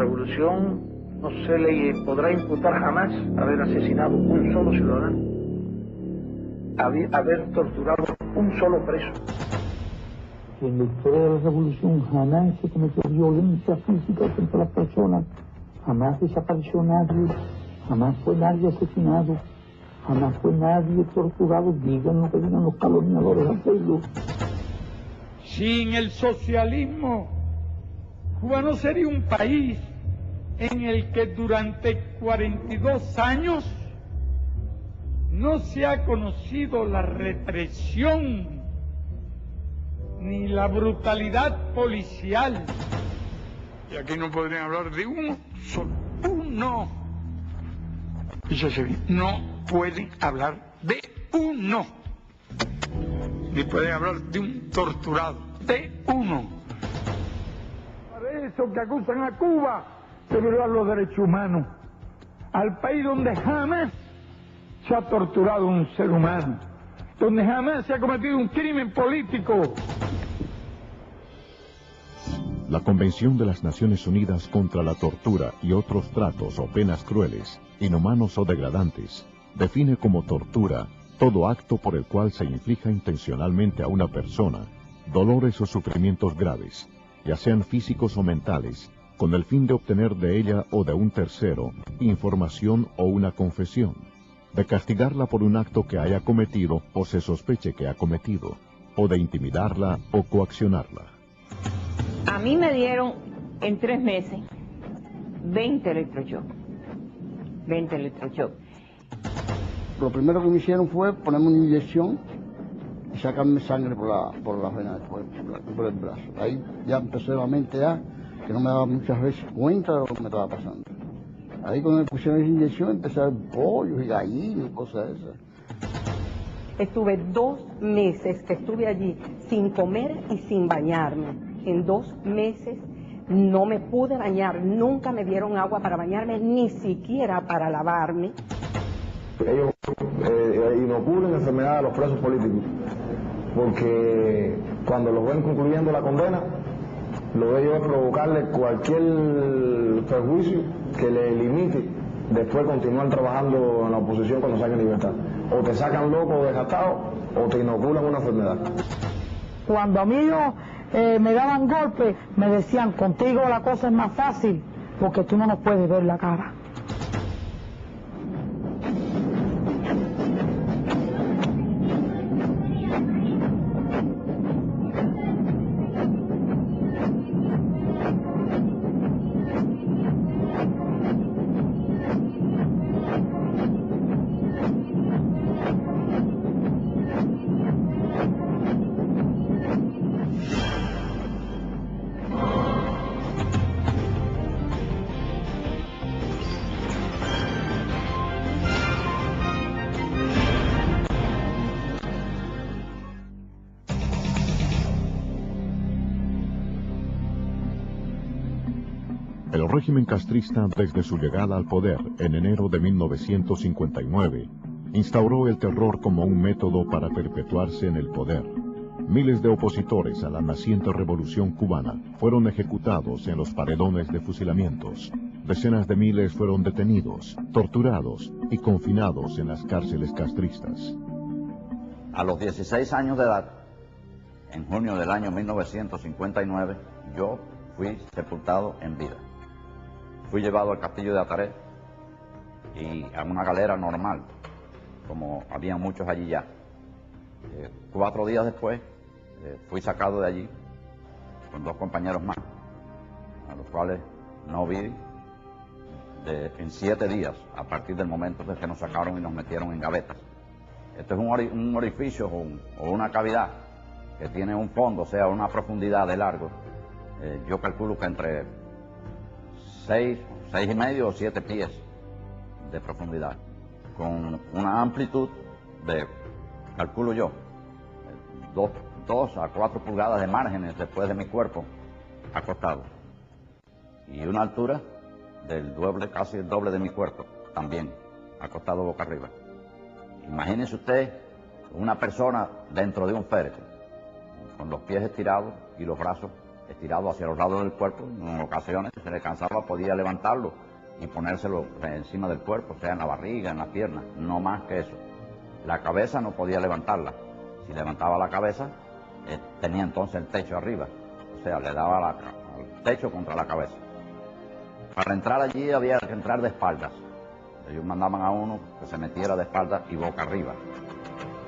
revolución no se le podrá imputar jamás haber asesinado un solo ciudadano, haber torturado un solo preso. En la historia de la revolución jamás se cometió violencia física contra las personas, jamás desapareció nadie, jamás fue nadie asesinado, jamás fue nadie torturado. Digan lo que digan los calumniadores al pueblo. Sin el socialismo, Cuba no sería un país en el que durante 42 años no se ha conocido la represión ni la brutalidad policial. Y aquí no podrían hablar de uno solo. Uno. Fíjese bien, no pueden hablar de uno. Ni pueden hablar de un torturado. De uno. Para eso que acusan a Cuba de violar los derechos humanos. Al país donde jamás se ha torturado un ser humano, donde jamás se ha cometido un crimen político. La Convención de las Naciones Unidas contra la Tortura y otros tratos o penas crueles, inhumanos o degradantes, define como tortura todo acto por el cual se inflija intencionalmente a una persona dolores o sufrimientos graves, ya sean físicos o mentales, con el fin de obtener de ella o de un tercero información o una confesión, de castigarla por un acto que haya cometido o se sospeche que ha cometido, o de intimidarla o coaccionarla. A mí me dieron en 3 meses 20 electroshocks. 20 electroshocks. Lo primero que me hicieron fue ponerme una inyección y sacarme sangre por la vena, por el brazo. Ahí ya empecé la mente que no me daba muchas veces cuenta de lo que me estaba pasando. Ahí cuando me pusieron esa inyección empecé a ver pollos y gallinas y cosas de esas. Estuve 2 meses que estuve allí sin comer y sin bañarme. En 2 meses no me pude bañar, nunca me dieron agua para bañarme, ni siquiera para lavarme. Ellos inoculan enfermedad a los presos políticos, porque cuando los ven concluyendo la condena, lo de ellos es provocarle cualquier perjuicio que le limite después continuar trabajando en la oposición cuando salgan en libertad. O te sacan loco o desgastado, o te inoculan una enfermedad. Cuando a mí me daban golpes, me decían, contigo la cosa es más fácil, porque tú no nos puedes ver la cara. El régimen castrista, desde su llegada al poder en enero de 1959, instauró el terror como un método para perpetuarse en el poder. Miles de opositores a la naciente revolución cubana fueron ejecutados en los paredones de fusilamientos. Decenas de miles fueron detenidos, torturados y confinados en las cárceles castristas. A los 16 años de edad, en junio del año 1959, yo fui sepultado en vida. Fui llevado al castillo de Ataré y a una galera normal, como había muchos allí ya. 4 días después fui sacado de allí con 2 compañeros más, a los cuales no vi en 7 días, a partir del momento en que nos sacaron y nos metieron en gavetas. Esto es un orificio o una cavidad que tiene un fondo, o sea, una profundidad de largo. Yo calculo que entre 6,5 o 7 pies de profundidad, con una amplitud de, calculo yo, 2 a 4 pulgadas de márgenes después de mi cuerpo acostado, y una altura del doble, casi el doble de mi cuerpo, también acostado boca arriba. Imagínese usted una persona dentro de un féretro, con los pies estirados y los brazos estirado hacia los lados del cuerpo. En ocasiones, si se le cansaba, podía levantarlo y ponérselo encima del cuerpo, o sea, en la barriga, en las piernas, no más que eso. La cabeza no podía levantarla. Si levantaba la cabeza, tenía entonces el techo arriba, o sea, le daba el techo contra la cabeza. Para entrar allí había que entrar de espaldas. Ellos mandaban a uno que se metiera de espaldas y boca arriba.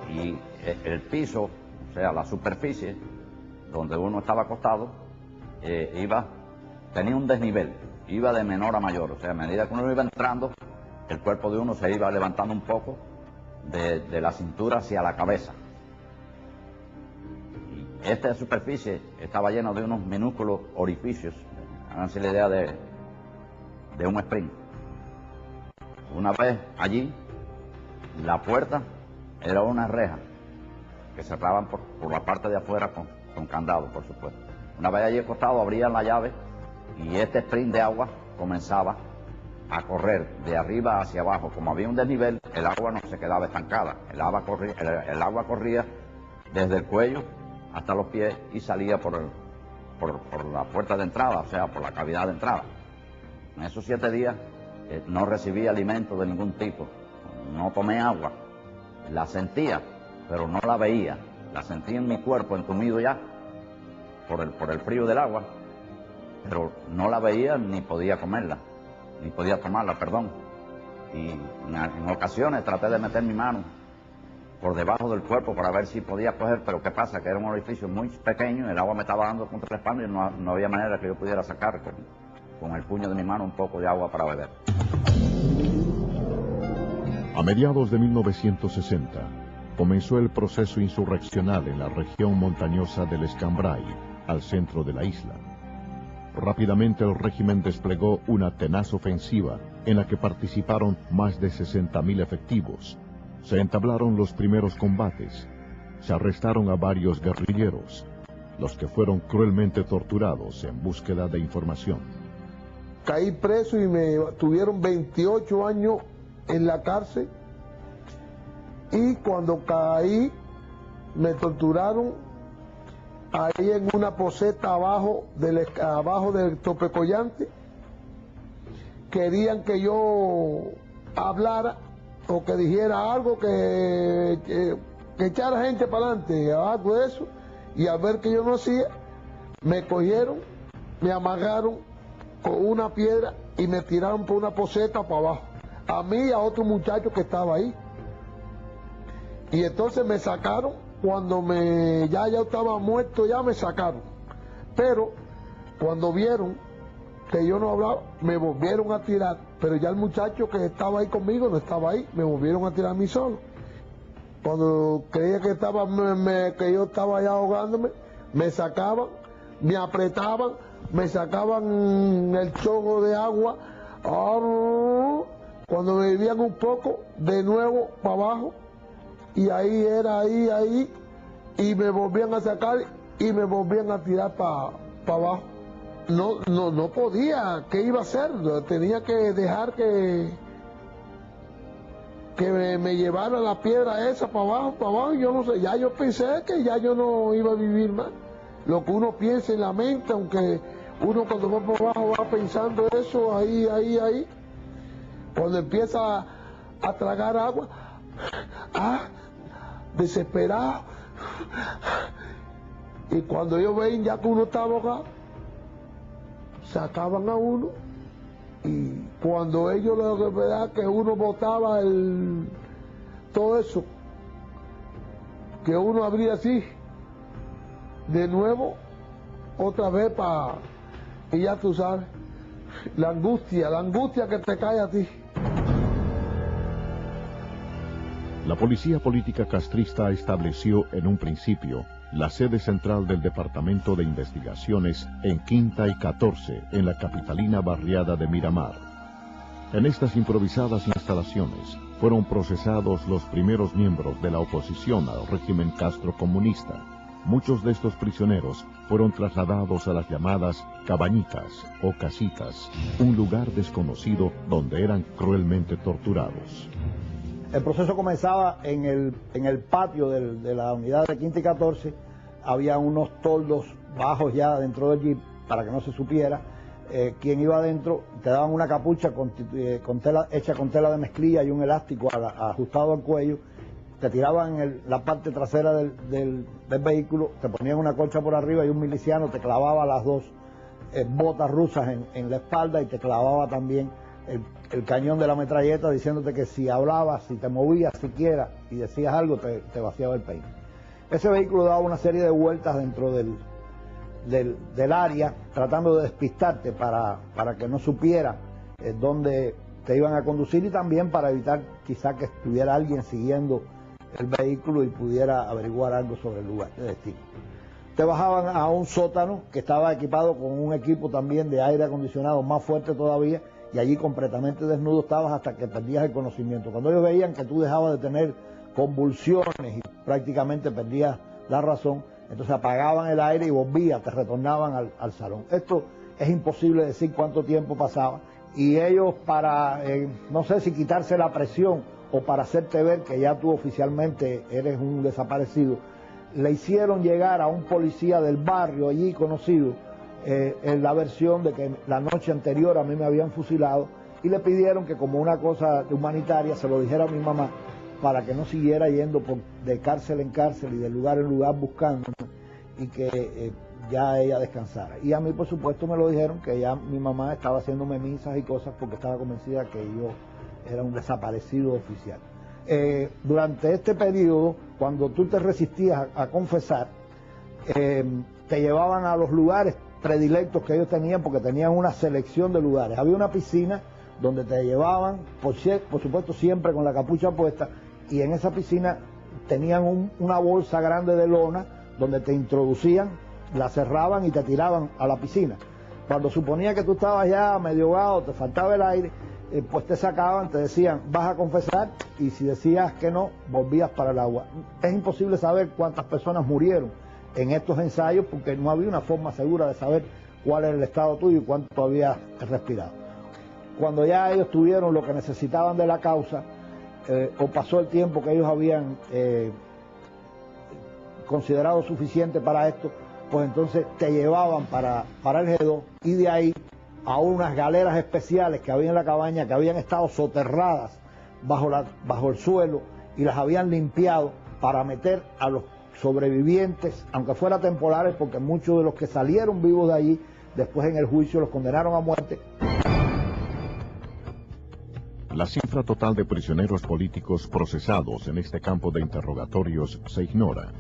Y el piso, o sea, la superficie donde uno estaba acostado, tenía un desnivel, iba de menor a mayor. O sea, a medida que uno iba entrando, el cuerpo de uno se iba levantando un poco de la cintura hacia la cabeza. Y esta superficie estaba llena de unos minúsculos orificios, háganse la idea de un spring. Una vez allí, la puerta era una reja que cerraban por la parte de afuera con candado, por supuesto. Una vez allí acostado, abrían la llave y este sprint de agua comenzaba a correr de arriba hacia abajo. Como había un desnivel, el agua no se quedaba estancada. El agua corría desde el cuello hasta los pies y salía por la puerta de entrada, o sea, por la cavidad de entrada. En esos 7 días no recibí alimento de ningún tipo, no tomé agua, la sentía, pero no la veía, la sentía en mi cuerpo entumido ya por el frío del agua, pero no la veía ni podía comerla, ni podía tomarla, perdón. Y en ocasiones traté de meter mi mano por debajo del cuerpo para ver si podía coger, pero ¿qué pasa? Que era un orificio muy pequeño, el agua me estaba dando contra la espalda y no había manera que yo pudiera sacar con el puño de mi mano un poco de agua para beber. A mediados de 1960, comenzó el proceso insurreccional en la región montañosa del Escambray, al centro de la isla. Rápidamente el régimen desplegó una tenaz ofensiva en la que participaron más de 60.000 efectivos. Se entablaron los primeros combates. Se arrestaron a varios guerrilleros, los que fueron cruelmente torturados en búsqueda de información. Caí preso y me tuvieron 28 años en la cárcel, y cuando caí me torturaron ahí en una poseta abajo del Topecollante. Querían que yo hablara o que dijera algo, que echara gente para adelante, algo de eso, y al ver que yo no hacía, me cogieron, me amarraron con una piedra y me tiraron por una poseta para abajo, a mí y a otro muchacho que estaba ahí. Y entonces me sacaron, cuando ya estaba muerto, ya me sacaron. Pero cuando vieron que yo no hablaba, me volvieron a tirar. Pero ya el muchacho que estaba ahí conmigo no estaba ahí, me volvieron a tirar a mí solo. Cuando creía que yo estaba ya ahogándome, me sacaban, me apretaban, me sacaban el chorro de agua. Cuando me vivían un poco, de nuevo para abajo, y ahí era, ahí, y me volvían a sacar y me volvían a tirar para abajo. No podía, ¿qué iba a hacer? Tenía que dejar que me llevara la piedra esa para abajo, yo no sé, ya yo pensé que ya yo no iba a vivir más. Lo que uno piensa en la mente, aunque uno cuando va para abajo va pensando eso, ahí, cuando empieza a tragar agua, desesperado, y cuando ellos ven ya que uno está ahogado, sacaban a uno, y cuando ellos lo verdad que uno botaba todo eso, que uno abría así, de nuevo, otra vez y ya tú sabes, la angustia que te cae a ti. La policía política castrista estableció en un principio la sede central del Departamento de Investigaciones en Quinta y 14, en la capitalina barriada de Miramar. En estas improvisadas instalaciones fueron procesados los primeros miembros de la oposición al régimen castrocomunista. Muchos de estos prisioneros fueron trasladados a las llamadas cabañitas o casitas, un lugar desconocido donde eran cruelmente torturados. El proceso comenzaba en el patio de la unidad de Quinta y 14, había unos toldos bajos ya dentro del jeep para que no se supiera quién iba adentro. Te daban una capucha hecha con tela de mezclilla y un elástico ajustado al cuello. Te tiraban en la parte trasera del vehículo, te ponían una colcha por arriba y un miliciano te clavaba las dos botas rusas en la espalda y te clavaba también el cañón de la metralleta, diciéndote que si hablabas, si te movías siquiera y decías algo, te vaciaba el peine. Ese vehículo daba una serie de vueltas dentro del área, tratando de despistarte para que no supiera dónde te iban a conducir, y también para evitar quizá que estuviera alguien siguiendo el vehículo y pudiera averiguar algo sobre el lugar de destino. Te bajaban a un sótano que estaba equipado con un equipo también de aire acondicionado más fuerte todavía, y allí completamente desnudo estabas hasta que perdías el conocimiento. Cuando ellos veían que tú dejabas de tener convulsiones y prácticamente perdías la razón, entonces apagaban el aire y volvías, te retornaban al salón. Esto es imposible decir cuánto tiempo pasaba, y ellos para, no sé si quitarse la presión o para hacerte ver que ya tú oficialmente eres un desaparecido, le hicieron llegar a un policía del barrio allí conocido en la versión de que la noche anterior a mí me habían fusilado, y le pidieron que como una cosa humanitaria se lo dijera a mi mamá para que no siguiera yendo de cárcel en cárcel y de lugar en lugar buscando, y que ya ella descansara. Y a mí, por supuesto, me lo dijeron que ya mi mamá estaba haciéndome misas y cosas porque estaba convencida que yo era un desaparecido oficial. Durante este periodo, cuando tú te resistías a confesar, te llevaban a los lugares predilectos que ellos tenían, porque tenían una selección de lugares. Había una piscina donde te llevaban, por supuesto siempre con la capucha puesta, y en esa piscina tenían una bolsa grande de lona donde te introducían, la cerraban y te tiraban a la piscina. Cuando suponía que tú estabas ya medio ahogado, te faltaba el aire, pues te sacaban, te decían, vas a confesar, y si decías que no, volvías para el agua. Es imposible saber cuántas personas murieron en estos ensayos, porque no había una forma segura de saber cuál era el estado tuyo y cuánto habías respirado. Cuando ya ellos tuvieron lo que necesitaban de la causa, o pasó el tiempo que ellos habían considerado suficiente para esto, pues entonces te llevaban para el G2, y de ahí a unas galeras especiales que había en la cabaña, que habían estado soterradas bajo el suelo, y las habían limpiado para meter a los sobrevivientes, aunque fuera temporales, porque muchos de los que salieron vivos de allí, después en el juicio los condenaron a muerte. La cifra total de prisioneros políticos procesados en este campo de interrogatorios se ignora.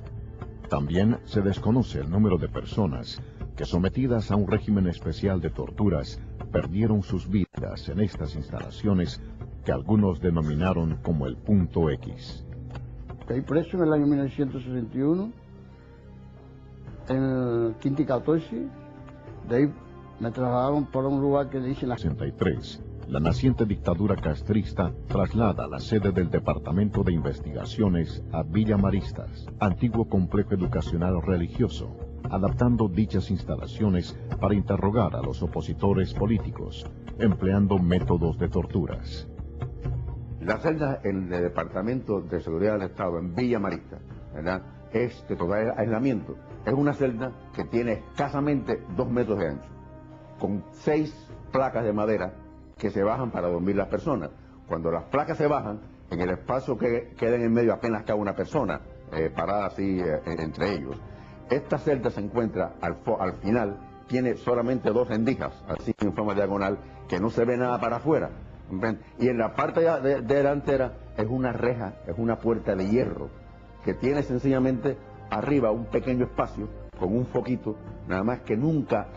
También se desconoce el número de personas que, sometidas a un régimen especial de torturas, perdieron sus vidas en estas instalaciones que algunos denominaron como el Punto X. Caí preso en el año 1961, en el Quinti 14, de ahí me trasladaron para un lugar que dicen la 63. La naciente dictadura castrista traslada la sede del Departamento de Investigaciones a Villa Maristas, antiguo complejo educacional religioso, adaptando dichas instalaciones para interrogar a los opositores políticos, empleando métodos de torturas. La celda en el Departamento de Seguridad del Estado, en Villa Maristas, ¿verdad?, es de total aislamiento. Es una celda que tiene escasamente 2 metros de ancho, con 6 placas de madera que se bajan para dormir las personas. Cuando las placas se bajan, en el espacio que queda en el medio apenas cabe una persona parada así entre ellos. Esta celda se encuentra al final, tiene solamente 2 rendijas, así en forma diagonal, que no se ve nada para afuera. Y en la parte delantera es una reja, es una puerta de hierro, que tiene sencillamente arriba un pequeño espacio con un foquito, nada más que nunca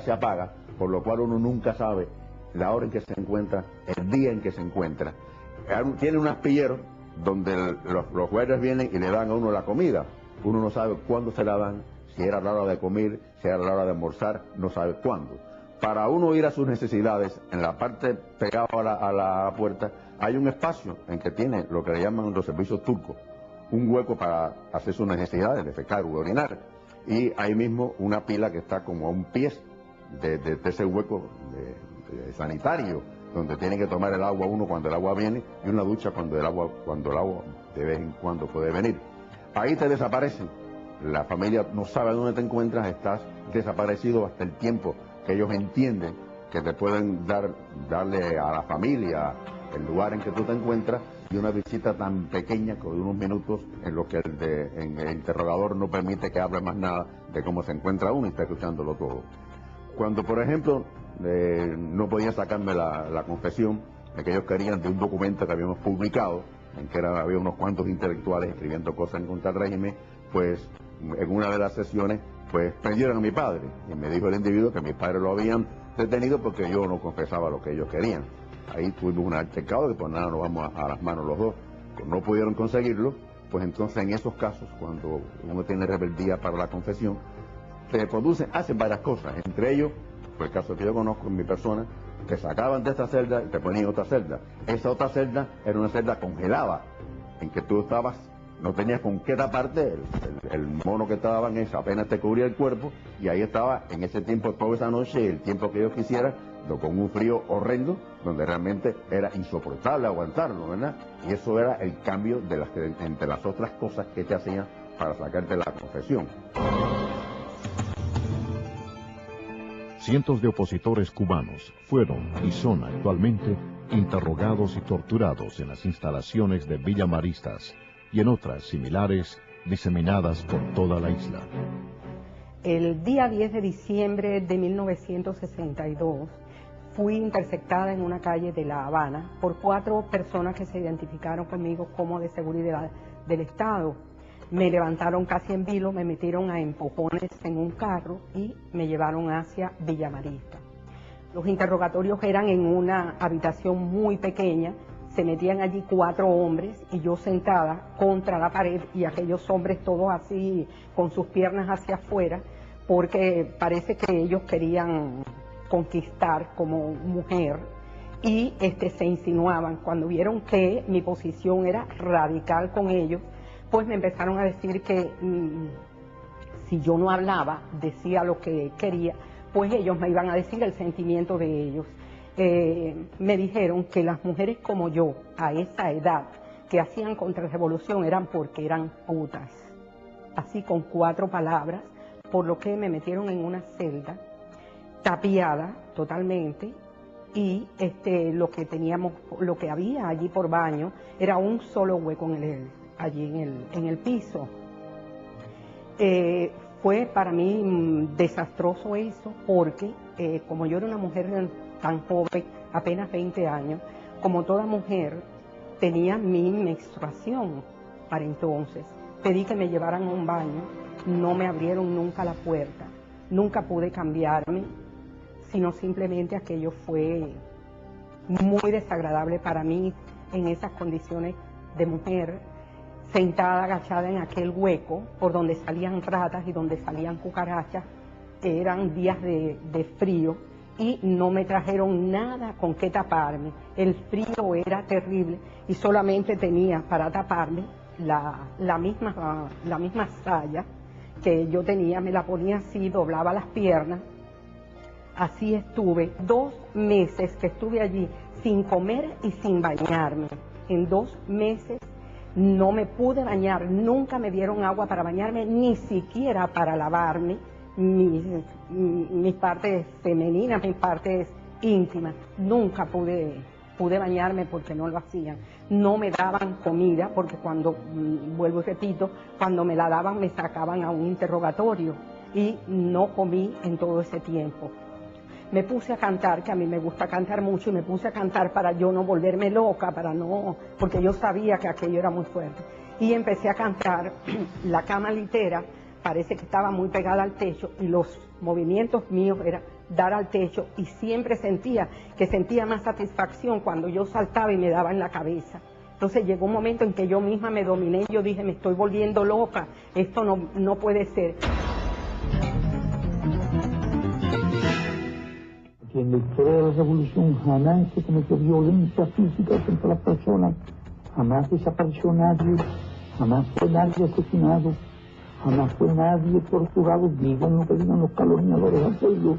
se apaga, por lo cual uno nunca sabe la hora en que se encuentra, el día en que se encuentra. Tiene un astillero donde los jueces vienen y le dan a uno la comida. Uno no sabe cuándo se la dan, si era la hora de comer, si era la hora de almorzar, no sabe cuándo. Para uno ir a sus necesidades, en la parte pegada a la puerta, hay un espacio en que tiene lo que le llaman los servicios turcos, un hueco para hacer sus necesidades, defecar u orinar, y ahí mismo una pila que está como a un pie de ese hueco sanitario, donde tiene que tomar el agua uno cuando el agua viene, y una ducha cuando el agua de vez en cuando puede venir. Ahí te desaparecen la familia no sabe dónde te encuentras, estás desaparecido hasta el tiempo que ellos entienden que te pueden darle a la familia el lugar en que tú te encuentras, y una visita tan pequeña como de unos minutos en lo que el interrogador no permite que hable más nada de cómo se encuentra uno y está escuchándolo todo. Cuando, por ejemplo, no podían sacarme la confesión de que ellos querían de un documento que habíamos publicado, en que había unos cuantos intelectuales escribiendo cosas en contra del régimen, pues en una de las sesiones pues prendieron a mi padre, y me dijo el individuo que mi padre lo habían detenido porque yo no confesaba lo que ellos querían. Ahí tuvimos un altercado que por nada nos vamos a las manos los dos. No pudieron conseguirlo, pues entonces en esos casos, cuando uno tiene rebeldía para la confesión, se producen, hacen varias cosas, entre ellos, pues el caso que yo conozco en mi persona, te sacaban de esta celda y te ponían otra celda. Esa otra celda era una celda congelada, en que tú estabas, no tenías con qué taparte, el mono que te daban es apenas te cubría el cuerpo, y ahí estaba en ese tiempo, toda esa noche, el tiempo que yo quisiera, con un frío horrendo, donde realmente era insoportable aguantarlo, ¿verdad? Y eso era el cambio entre las otras cosas que te hacían para sacarte la confesión. Cientos de opositores cubanos fueron y son actualmente interrogados y torturados en las instalaciones de Villa Maristas y en otras similares diseminadas por toda la isla. El día 10 de diciembre de 1962 fui interceptada en una calle de La Habana por 4 personas que se identificaron conmigo como de seguridad del Estado. Me levantaron casi en vilo, me metieron a empujones en un carro y me llevaron hacia Villa Marista. Los interrogatorios eran en una habitación muy pequeña, se metían allí 4 hombres y yo sentada contra la pared y aquellos hombres todos así con sus piernas hacia afuera, porque parece que ellos querían conquistar como mujer, y se insinuaban. Cuando vieron que mi posición era radical con ellos, pues me empezaron a decir que si yo no hablaba, decía lo que quería, pues ellos me iban a decir el sentimiento de ellos. Me dijeron que las mujeres como yo, a esa edad, que hacían contrarrevolución eran porque eran putas, así con 4 palabras, por lo que me metieron en una celda tapiada totalmente, y lo que había allí por baño era un solo hueco allí en el piso. Fue para mí desastroso eso, porque como yo era una mujer tan joven, apenas 20 años, como toda mujer tenía mi menstruación para entonces. Pedí que me llevaran a un baño, no me abrieron nunca la puerta, nunca pude cambiarme, sino simplemente aquello fue muy desagradable para mí en esas condiciones de mujer, sentada, agachada en aquel hueco por donde salían ratas y donde salían cucarachas. Eran días de frío y no me trajeron nada con qué taparme. El frío era terrible y solamente tenía para taparme la misma saya que yo tenía, me la ponía así, doblaba las piernas. Así estuve 2 meses que estuve allí sin comer y sin bañarme. En 2 meses no me pude bañar, nunca me dieron agua para bañarme, ni siquiera para lavarme mis partes femeninas, mis partes íntimas. Nunca pude bañarme porque no lo hacían. No me daban comida porque vuelvo y repito, cuando me la daban me sacaban a un interrogatorio y no comí en todo ese tiempo. Me puse a cantar, que a mí me gusta cantar mucho, y me puse a cantar para yo no volverme loca, porque yo sabía que aquello era muy fuerte. Y empecé a cantar, la cama litera parece que estaba muy pegada al techo, y los movimientos míos eran dar al techo, y siempre sentía más satisfacción cuando yo saltaba y me daba en la cabeza. Entonces llegó un momento en que yo misma me dominé y yo dije, me estoy volviendo loca, esto no puede ser. En la historia de la revolución jamás se cometió violencia física contra las personas, jamás desapareció nadie, jamás fue nadie asesinado, jamás fue nadie torturado. Digan lo que digan los calumniadores al pueblo.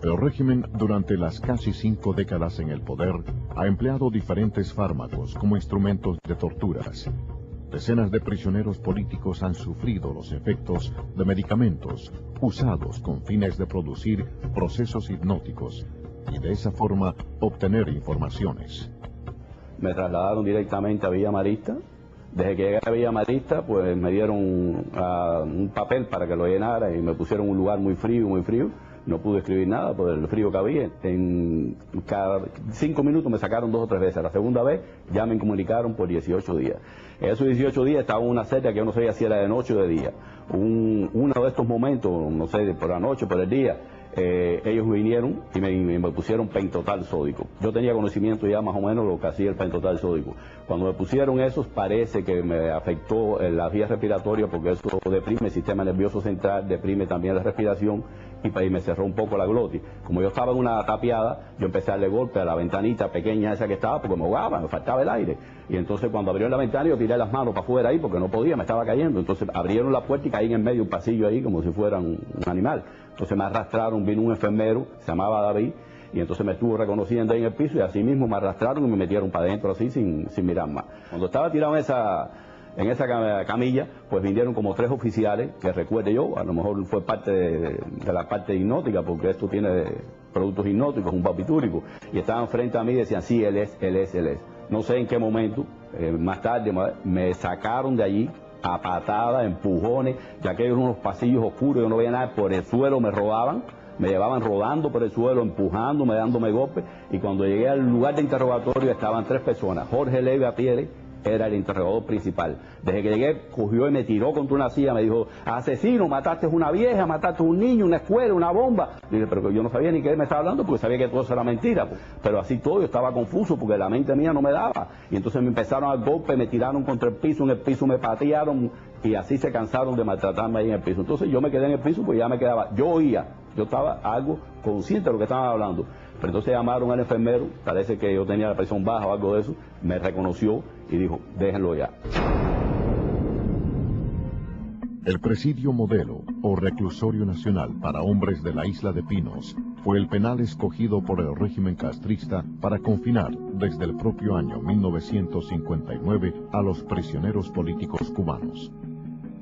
El régimen, durante las casi 5 décadas en el poder, ha empleado diferentes fármacos como instrumentos de torturas. decenas de prisioneros políticos han sufrido los efectos de medicamentos usados con fines de producir procesos hipnóticos y de esa forma obtener informaciones. Me trasladaron directamente a Villa Marista. Desde que llegué a Villa Marista, pues me dieron un papel para que lo llenara y me pusieron en un lugar muy frío, muy frío. No pude escribir nada por el frío que había. En cada 5 minutos me sacaron 2 o 3 veces. La segunda vez ya me comunicaron por 18 días. En esos 18 días estaba en una celda que yo no sabía si era de noche o de día. Uno de estos momentos, no sé, por la noche, por el día, ellos vinieron y me pusieron pentotal sódico. Yo tenía conocimiento ya más o menos lo que hacía el pentotal sódico. Cuando me pusieron eso, parece que me afectó la vía respiratoria, porque eso deprime el sistema nervioso central, deprime también la respiración y me cerró un poco la glotis. Como yo estaba en una tapiada, yo empecé a darle golpe a la ventanita pequeña esa que estaba, porque me ahogaba, me faltaba el aire. Y entonces cuando abrieron la ventana yo tiré las manos para afuera ahí porque no podía, me estaba cayendo. Entonces abrieron la puerta y caí en medio de un pasillo ahí como si fuera un animal. Entonces me arrastraron, vino un enfermero, se llamaba David, y entonces me estuvo reconociendo ahí en el piso y así mismo me arrastraron y me metieron para adentro así sin mirar más. Cuando estaba tirado en esa camilla, pues vinieron como 3 oficiales, que recuerde yo, a lo mejor fue parte de la parte hipnótica, porque esto tiene productos hipnóticos, un barbitúrico, y estaban frente a mí y decían, sí, él es. No sé en qué momento, más tarde me sacaron de allí, a patadas, empujones, ya que eran unos pasillos oscuros, yo no veía nada, por el suelo me rodaban, me llevaban rodando por el suelo, empujándome, dándome golpes, y cuando llegué al lugar de interrogatorio estaban 3 personas, Jorge Leve Apiere, era el interrogador principal. Desde que llegué, cogió y me tiró contra una silla, me dijo, asesino, mataste una vieja, mataste un niño, una escuela, una bomba. Y dije, pero yo no sabía ni qué me estaba hablando porque sabía que todo eso era mentira. Pero así todo, yo estaba confuso porque la mente mía no me daba. Y entonces me empezaron a dar golpes, me tiraron contra el piso, en el piso me patearon y así se cansaron de maltratarme ahí en el piso. Entonces yo me quedé en el piso porque ya me quedaba, yo oía, yo estaba algo consciente de lo que estaban hablando. Pero entonces llamaron al enfermero, parece que yo tenía la presión baja o algo de eso, me reconoció y dijo, déjenlo ya. El Presidio Modelo o Reclusorio Nacional para Hombres de la Isla de Pinos fue el penal escogido por el régimen castrista para confinar desde el propio año 1959 a los prisioneros políticos cubanos.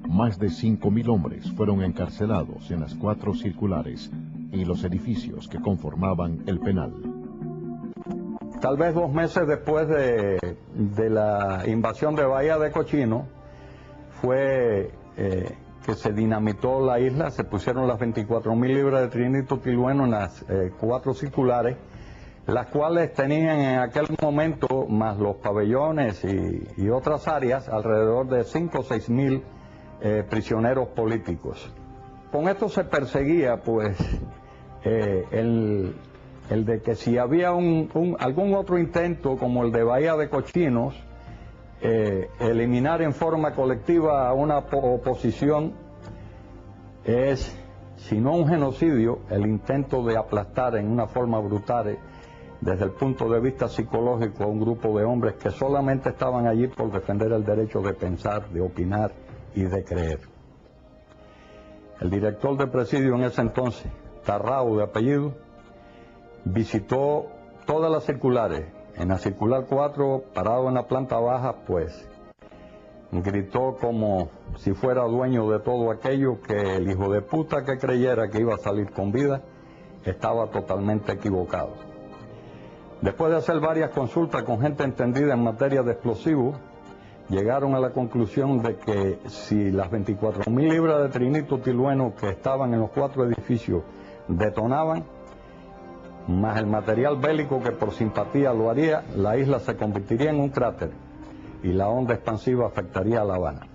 Más de 5.000 hombres fueron encarcelados en las 4 circulares y los edificios que conformaban el penal. Tal vez 2 meses después de la invasión de Bahía de Cochino, fue que se dinamitó la isla, se pusieron las 24.000 libras de trinito tolueno en las 4 circulares, las cuales tenían en aquel momento, más los pabellones y otras áreas, alrededor de 5 o 6.000 prisioneros políticos. Con esto se perseguía, pues, el de que si había algún otro intento como el de Bahía de Cochinos, eliminar en forma colectiva a una oposición es, si no un genocidio, el intento de aplastar en una forma brutal desde el punto de vista psicológico a un grupo de hombres que solamente estaban allí por defender el derecho de pensar, de opinar y de creer. El director de presidio en ese entonces, Tarrao de apellido, visitó todas las circulares. En la circular 4, parado en la planta baja, pues gritó como si fuera dueño de todo aquello, que el hijo de puta que creyera que iba a salir con vida estaba totalmente equivocado. Después de hacer varias consultas con gente entendida en materia de explosivos, llegaron a la conclusión de que si las 24.000 libras de trinito tolueno que estaban en los 4 edificios detonaban, más el material bélico que por simpatía lo haría, la isla se convertiría en un cráter y la onda expansiva afectaría a La Habana.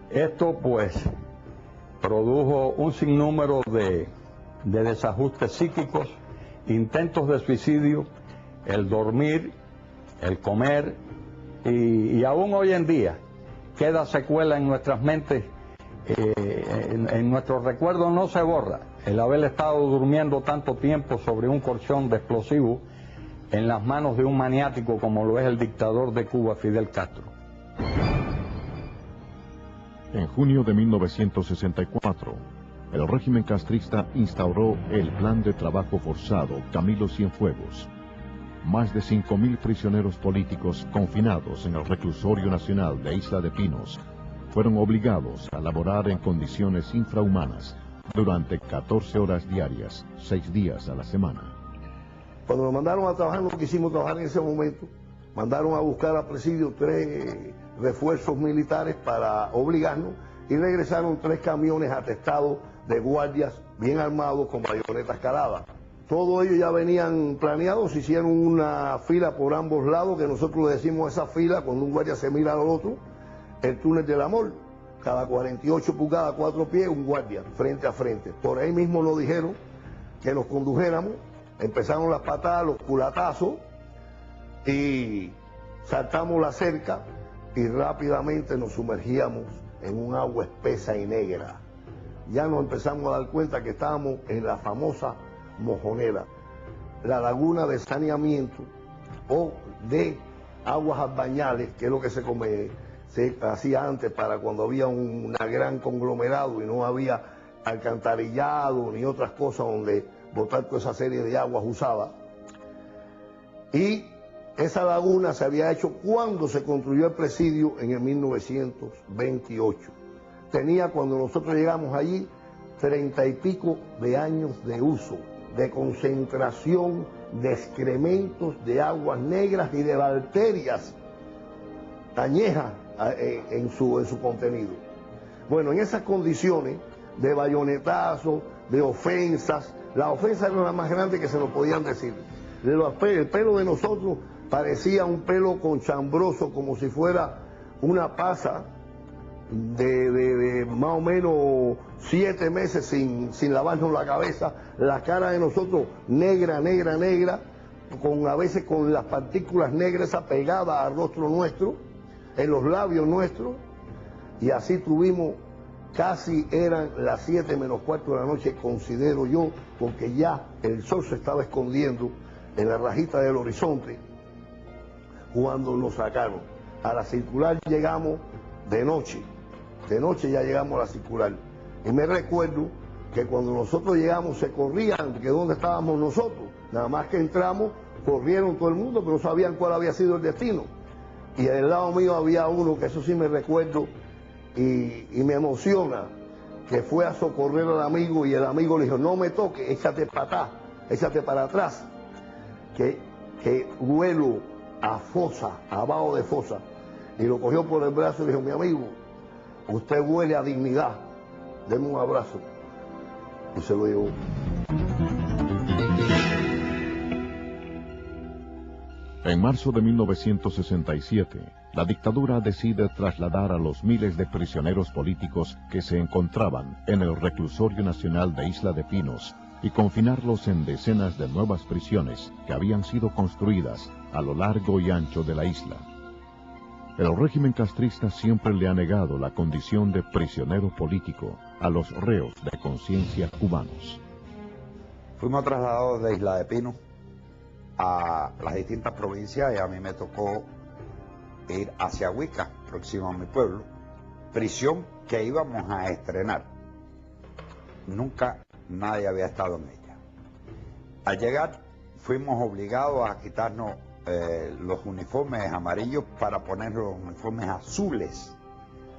Esto pues produjo un sinnúmero de desajustes psíquicos, intentos de suicidio, el dormir, el comer, y aún hoy en día queda secuela en nuestras mentes, en nuestros recuerdos no se borra el haber estado durmiendo tanto tiempo sobre un colchón de explosivos en las manos de un maniático como lo es el dictador de Cuba, Fidel Castro. En junio de 1964, el régimen castrista instauró el Plan de Trabajo Forzado Camilo Cienfuegos. más de 5.000 prisioneros políticos confinados en el reclusorio nacional de Isla de Pinos fueron obligados a laborar en condiciones infrahumanas durante 14 horas diarias, 6 días a la semana. Cuando nos mandaron a trabajar, no quisimos trabajar en ese momento. Mandaron a buscar al presidio 3 refuerzos militares para obligarnos y regresaron 3 camiones atestados de guardias bien armados con bayonetas caladas. Todos ellos ya venían planeados, hicieron una fila por ambos lados, que nosotros le decimos esa fila, cuando un guardia se mira al otro, el túnel del amor. Cada 48 pulgadas, 4 pies, un guardia, frente a frente. Por ahí mismo nos dijeron que nos condujéramos, empezaron las patadas, los culatazos, y saltamos la cerca y rápidamente nos sumergíamos en un agua espesa y negra. Ya nos empezamos a dar cuenta que estábamos en la famosa Mojonera, la laguna de saneamiento o de aguas albañales, que es lo que se hacía antes para cuando había un gran conglomerado y no había alcantarillado ni otras cosas donde botar toda esa serie de aguas usadas. Y esa laguna se había hecho cuando se construyó el presidio en el 1928. Tenía, cuando nosotros llegamos allí, 30 y pico de años de uso, de concentración de excrementos, de aguas negras y de bacterias añejas en su contenido. Bueno, en esas condiciones de bayonetazos, de ofensas, la ofensa era la más grande que se nos podían decir. El pelo de nosotros parecía un pelo conchambroso, como si fuera una pasa de más o menos 7 meses sin lavarnos la cabeza. La cara de nosotros negra, negra, negra, a veces con las partículas negras pegadas al rostro nuestro, en los labios nuestros, y así tuvimos, casi eran las 7 menos cuarto de la noche, considero yo, porque ya el sol se estaba escondiendo en la rajita del horizonte cuando nos sacaron. A la circular llegamos de noche ya llegamos a la circular, y me recuerdo que cuando nosotros llegamos se corrían, que dónde estábamos nosotros, nada más que entramos, corrieron todo el mundo, pero no sabían cuál había sido el destino. Y del lado mío había uno, que eso sí me recuerdo, y me emociona, que fue a socorrer al amigo, y el amigo le dijo: no me toques, échate para atrás, échate para atrás, que huelo a fosa, abajo de fosa. Y lo cogió por el brazo y le dijo: mi amigo, usted huele a dignidad, denme un abrazo. Y se lo llevó. En marzo de 1967, la dictadura decide trasladar a los miles de prisioneros políticos que se encontraban en el reclusorio nacional de Isla de Pinos y confinarlos en decenas de nuevas prisiones que habían sido construidas a lo largo y ancho de la isla. El régimen castrista siempre le ha negado la condición de prisionero político a los reos de conciencia cubanos. Fuimos trasladados de Isla de Pinos a las distintas provincias, y a mí me tocó ir hacia Huica, próximo a mi pueblo, prisión que íbamos a estrenar. Nunca nadie había estado en ella. Al llegar fuimos obligados a quitarnos los uniformes amarillos para poner los uniformes azules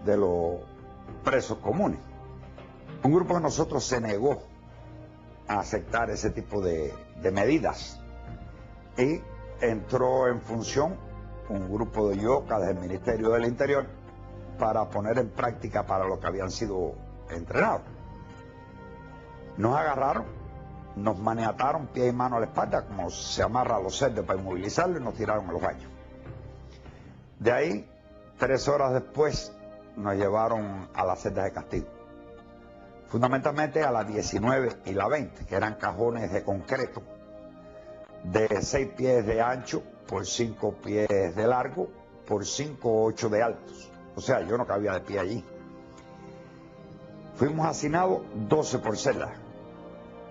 de los presos comunes. Un grupo de nosotros se negó a aceptar ese tipo de medidas, y entró en función un grupo de yocas del Ministerio del Interior para poner en práctica para lo que habían sido entrenados. Nos agarraron, nos maniataron pie y mano a la espalda, como se amarra a los cerdos para inmovilizarlos, y nos tiraron a los baños. De ahí, 3 horas después, nos llevaron a las celdas de castigo. Fundamentalmente a las 19 y la 20, que eran cajones de concreto, de 6 pies de ancho por 5 pies de largo, por 5 o 8 de altos. O sea, yo no cabía de pie allí. Fuimos hacinados 12 por celda.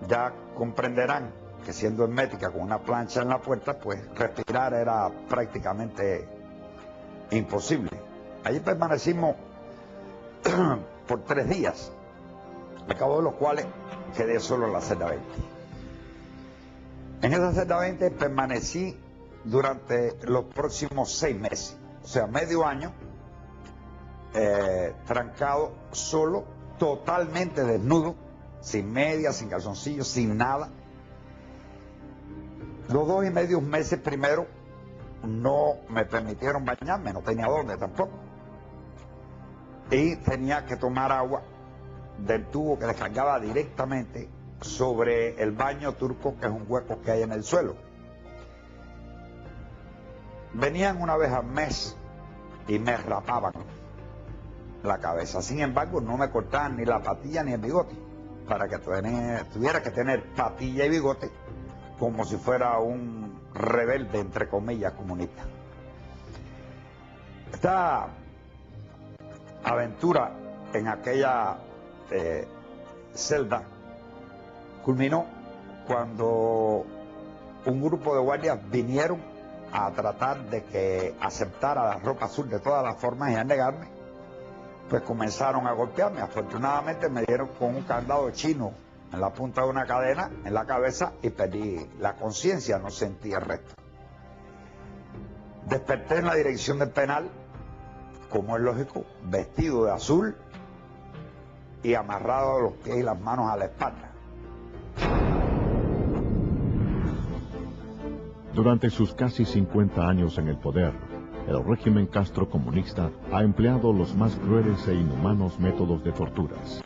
Ya comprenderán que siendo hermética con una plancha en la puerta, pues respirar era prácticamente imposible. Allí permanecimos por 3 días, al cabo de los cuales quedé solo en la celda 20. En esa celda 20 permanecí durante los próximos 6 meses, o sea, medio año, trancado, solo, totalmente desnudo, sin medias, sin calzoncillos, sin nada. Los 2 y medio meses primero no me permitieron bañarme, no tenía dónde tampoco. Y tenía que tomar agua del tubo que descargaba directamente sobre el baño turco, que es un hueco que hay en el suelo. Venían una vez al mes y me rapaban la cabeza. Sin embargo, no me cortaban ni la patilla ni el bigote, para que tuviera que tener patilla y bigote como si fuera un rebelde, entre comillas, comunista. Esta aventura en aquella celda culminó cuando un grupo de guardias vinieron a tratar de que aceptara la ropa azul de todas las formas y a negarme. Pues comenzaron a golpearme. Afortunadamente me dieron con un candado chino en la punta de una cadena en la cabeza y perdí la conciencia, no sentí el resto. Desperté en la dirección del penal, como es lógico, vestido de azul y amarrado los pies y las manos a la espalda. Durante sus casi 50 años en el poder, el régimen Castro comunista ha empleado los más crueles e inhumanos métodos de torturas.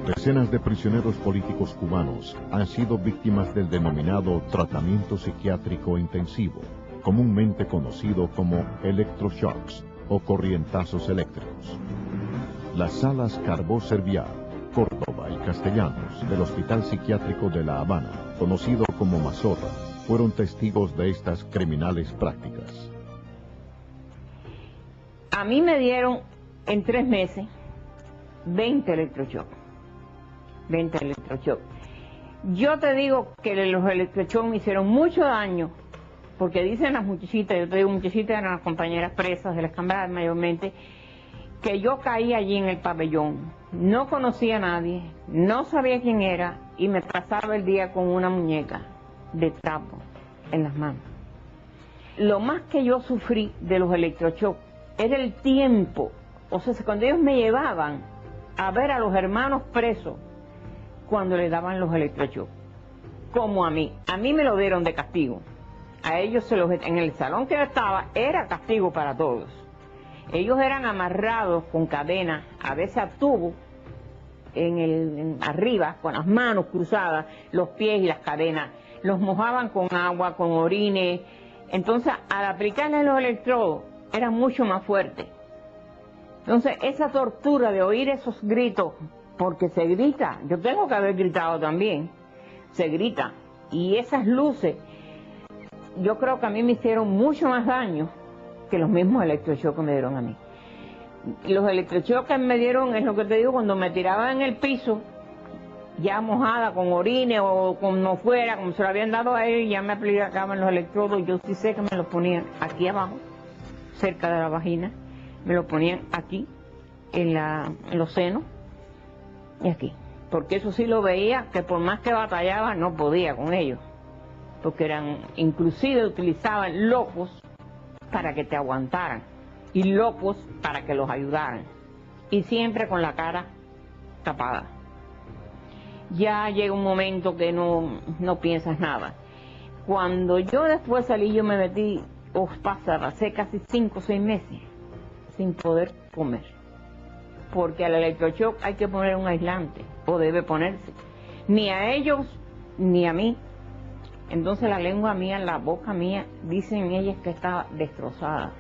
Decenas de prisioneros políticos cubanos han sido víctimas del denominado tratamiento psiquiátrico intensivo, comúnmente conocido como electroshocks o corrientazos eléctricos. Las salas Carbó Serviá, Córdoba y Castellanos del Hospital Psiquiátrico de La Habana, conocido como Mazorra, fueron testigos de estas criminales prácticas. A mí me dieron en 3 meses 20 electroshocks. 20 electroshocks. Yo te digo que los electroshocks me hicieron mucho daño, porque dicen las muchachitas, yo te digo muchachitas, eran las compañeras presas de las cámaras mayormente, que yo caí allí en el pabellón, no conocía a nadie, no sabía quién era y me pasaba el día con una muñeca de trapo en las manos. Lo más que yo sufrí de los electroshocks era el tiempo, o sea, cuando ellos me llevaban a ver a los hermanos presos cuando le daban los electroshocks, como a mí me lo dieron de castigo, a ellos en el salón que yo estaba era castigo para todos. Ellos eran amarrados con cadenas, a veces a tubo, arriba, con las manos cruzadas, los pies y las cadenas. Los mojaban con agua, con orines. Entonces, al aplicarle los electrodos, era mucho más fuerte. Entonces, esa tortura de oír esos gritos, porque se grita, yo tengo que haber gritado también, se grita. Y esas luces, yo creo que a mí me hicieron mucho más daño que los mismos electroshocks que me dieron a mí. Los electroshocks que me dieron, es lo que te digo, cuando me tiraban en el piso, ya mojada, con orines o como fuera, como se lo habían dado a él, ya me aplicaban los electrodos. Yo sí sé que me los ponían aquí abajo, cerca de la vagina, me los ponían aquí, en los senos, y aquí. Porque eso sí lo veía, que por más que batallaba, no podía con ellos. Porque inclusive utilizaban locos para que te aguantaran y locos para que los ayudaran, y siempre con la cara tapada. Ya llega un momento que no piensas nada. Cuando yo después salí, yo me metí, pasé casi 5 o 6 meses sin poder comer, porque al electroshock hay que poner un aislante, o debe ponerse, ni a ellos ni a mí. Entonces la lengua mía, la boca mía, dicen ellas que estaba destrozada.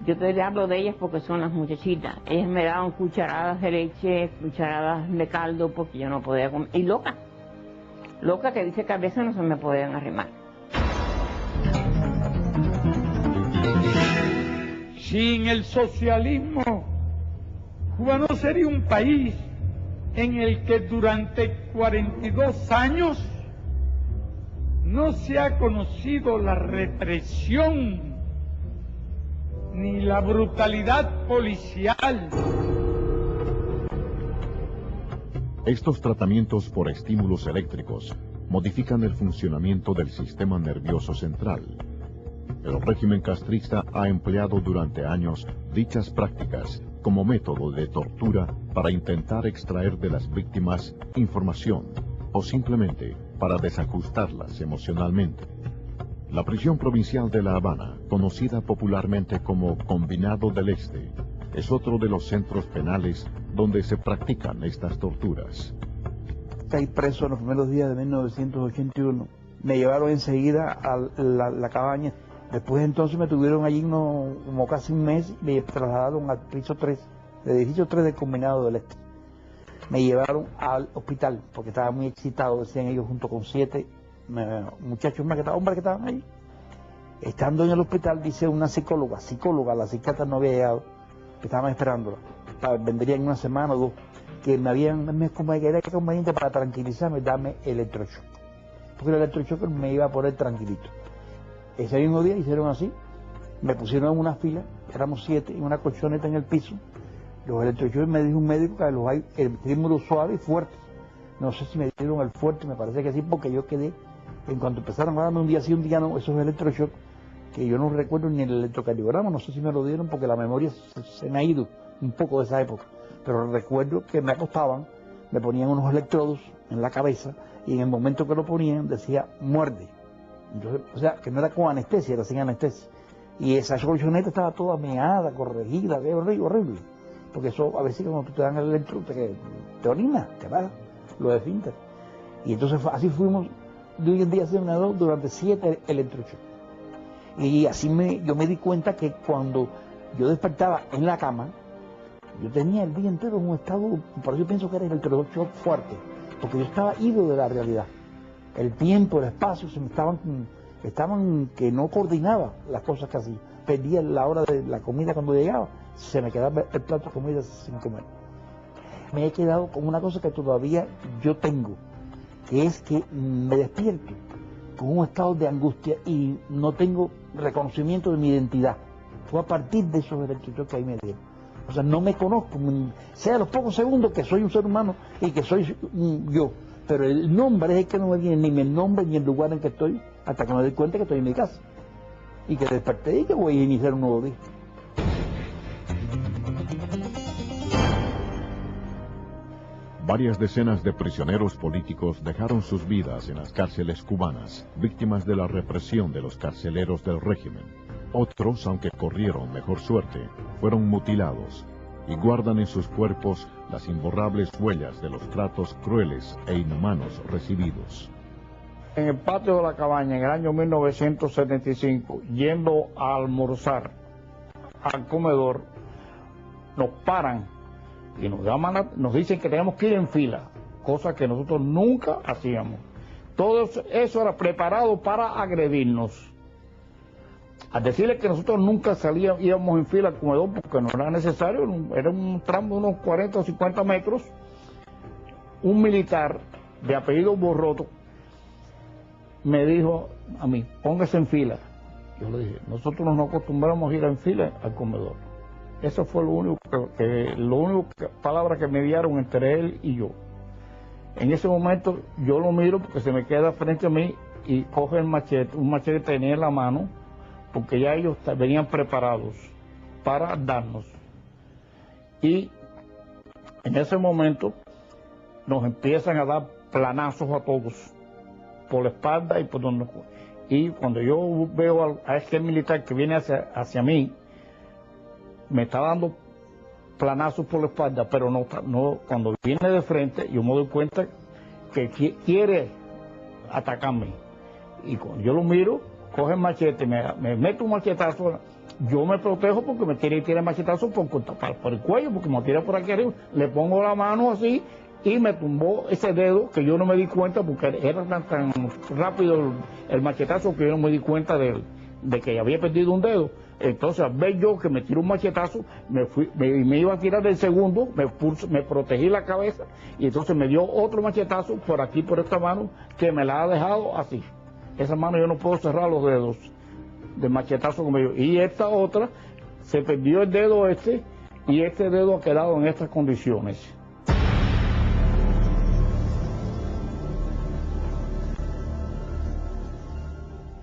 Yo te hablo de ellas porque son las muchachitas. Ellas me daban cucharadas de leche, cucharadas de caldo, porque yo no podía comer. Y loca que dice que a veces no se me podían arrimar. Sin el socialismo, Cuba no sería un país en el que durante 42 años no se ha conocido la represión ni la brutalidad policial. Estos tratamientos por estímulos eléctricos modifican el funcionamiento del sistema nervioso central. El régimen castrista ha empleado durante años dichas prácticas como método de tortura para intentar extraer de las víctimas información o simplemente para desajustarlas emocionalmente. La prisión provincial de La Habana, conocida popularmente como Combinado del Este, es otro de los centros penales donde se practican estas torturas. Caí preso en los primeros días de 1981. Me llevaron enseguida a la cabaña. Después entonces me tuvieron allí como casi un mes y me trasladaron al piso 3, del edificio 3 del Combinado del Este. Me llevaron al hospital porque estaba muy excitado, decían ellos, junto con 7 muchachos más, hombres que estaban ahí. Estando en el hospital, dice una psicóloga, la psiquiatra no había llegado, que estaban esperándola, vendría en una semana o 2, que era conveniente para tranquilizarme, darme electroshock, porque el electroshock me iba a poner tranquilito. Ese mismo día hicieron así, me pusieron en una fila, éramos 7, en una colchoneta en el piso. Los electroshocks, me dijo un médico que los hay el estímulo suave y fuerte. No sé si me dieron el fuerte, me parece que sí, porque yo quedé, en cuanto empezaron a darme un día sí, un día no, esos electroshocks, que yo no recuerdo ni el electrocardiograma, no sé si me lo dieron porque la memoria se me ha ido un poco de esa época, pero recuerdo que me acostaban, me ponían unos electrodos en la cabeza y en el momento que lo ponían decía muerde. Entonces, o sea, que no era con anestesia, era sin anestesia. Y esa colchoneta estaba toda meada, corregida, horrible. Porque eso, a veces cuando te dan el electro, te orinas, te va, lo esfínter. Y entonces así fuimos, de hoy en día durante 7 electroshocks. Y así yo me di cuenta que cuando yo despertaba en la cama, yo tenía el día entero en un estado, por eso pienso que era el electroshock fuerte, porque yo estaba ido de la realidad. El tiempo, el espacio, estaban que no coordinaba las cosas que hacía. Perdía la hora de la comida cuando llegaba, se me quedaba el plato de comida sin comer. Me he quedado con una cosa que todavía yo tengo, que es que me despierto con un estado de angustia y no tengo reconocimiento de mi identidad. Fue a partir de esos electroshocks que ahí me dieron. O sea, no me conozco, sea los pocos segundos que soy un ser humano y que soy yo. Pero el nombre es el que no me viene, ni el nombre ni el lugar en que estoy, hasta que me doy cuenta que estoy en mi casa. Y que desperté y que voy a iniciar un nuevo día. Varias decenas de prisioneros políticos dejaron sus vidas en las cárceles cubanas, víctimas de la represión de los carceleros del régimen. Otros, aunque corrieron mejor suerte, fueron mutilados y guardan en sus cuerpos las imborrables huellas de los tratos crueles e inhumanos recibidos. En el patio de la cabaña, en el año 1975, yendo a almorzar al comedor, nos paran y nos dicen que tenemos que ir en fila, cosa que nosotros nunca hacíamos. Todo eso era preparado para agredirnos. Al decirles que nosotros nunca íbamos en fila al comedor porque no era necesario, era un tramo de unos 40 o 50 metros, un militar de apellido Borroto me dijo a mí, póngase en fila. Yo le dije, nosotros no nos acostumbramos a ir en fila al comedor. Eso fue lo único palabra que me dieron entre él y yo. En ese momento yo lo miro porque se me queda frente a mí y coge el machete, un machete que tenía en la mano, porque ya ellos venían preparados para darnos. Y en ese momento nos empiezan a dar planazos a todos, por la espalda y por donde. Y cuando yo veo a este militar que viene hacia mí, me está dando planazos por la espalda, pero no cuando viene de frente, yo me doy cuenta que quiere atacarme. Y cuando yo lo miro, coge el machete, me mete un machetazo, yo me protejo porque me tira el machetazo por el cuello, porque me tira por aquí arriba, le pongo la mano así y me tumbó ese dedo que yo no me di cuenta porque era tan rápido el machetazo que yo no me di cuenta de que había perdido un dedo. Entonces, al ver yo que me tiró un machetazo, me iba a tirar el segundo, me protegí la cabeza y entonces me dio otro machetazo por aquí, por esta mano, que me la ha dejado así. Esa mano yo no puedo cerrar los dedos del machetazo que me dio. Y esta otra, se perdió el dedo y este dedo ha quedado en estas condiciones.